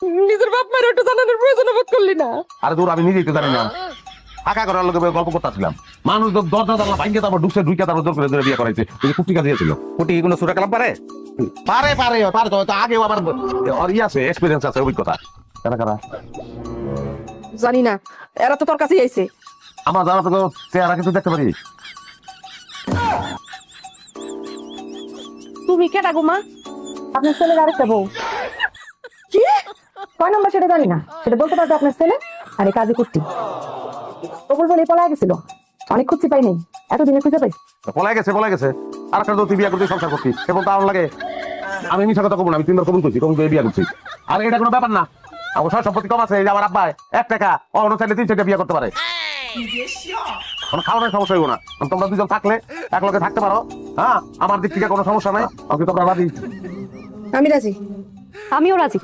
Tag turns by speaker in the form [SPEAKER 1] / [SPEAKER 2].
[SPEAKER 1] নিজের বাপ মায়ের একটু জানানোর প্রয়োজন বোধ করলি না?
[SPEAKER 2] আরে দূর, আমি নিজেই তো জানি না। ফাঁকা করার লোকে গল্প করতেছিলাম। মানুষ দরজা জানলা ভাঙ্গে তারপর ঢুকছে, ঢুকে তারপর জোর করে ধরে বিয়ে করাইছে। তুই কুটিকা দিয়েছিল।
[SPEAKER 3] কুটি কি কোনো সুরা কালাম পারে?
[SPEAKER 2] পারে পারে পারে, তো আগেও আবার ওর আছে, এক্সপিরিয়েন্স আছে, অভিজ্ঞতা। কারা কারা?
[SPEAKER 1] জানি না, এরা তো তোর কাছেই আইছে।
[SPEAKER 2] আমার জানা তো চেহারা কিন্তু দেখতে পারি।
[SPEAKER 1] তুমি কেটা গো মা?
[SPEAKER 4] আপনার ছেলের আরেকটা বউ।
[SPEAKER 1] কি?
[SPEAKER 4] কয় নম্বর সেটা জানি না, সেটা বলতে পারবে আপনার ছেলে। আর এই কাজে করতি ও বলবো পলায় গেছিল, অনেক খুঁজছি পাই নাই, এতদিনে খুঁজে পাই।
[SPEAKER 2] পলাই গেছে পলাই গেছে। আর একটা তুই বিয়ে করতে সংসার করতি, সে বলতে আমার লাগে। আমি মিশা কথা কব না, আমি 3 বার কবুল করছি, কবুল করে বিয়ে করছি। আর এটা কোনো ব্যাপার না। আমার সব সম্পত্তি কম আছে, এই যে আমার আব্বাই 1 টাকা অন্য চাইলে 3-4টা বিয়ে করতে পারে। কোনো খাওয়ানোর সমস্যা হইব না। তোমরা দুজন থাকলে এক লগে থাকতে পারো। হ্যাঁ, আমার দিক থেকে কোনো সমস্যা নাই। আমি তোমরা রাজি?
[SPEAKER 1] আমি রাজি।
[SPEAKER 4] আমিও রাজি।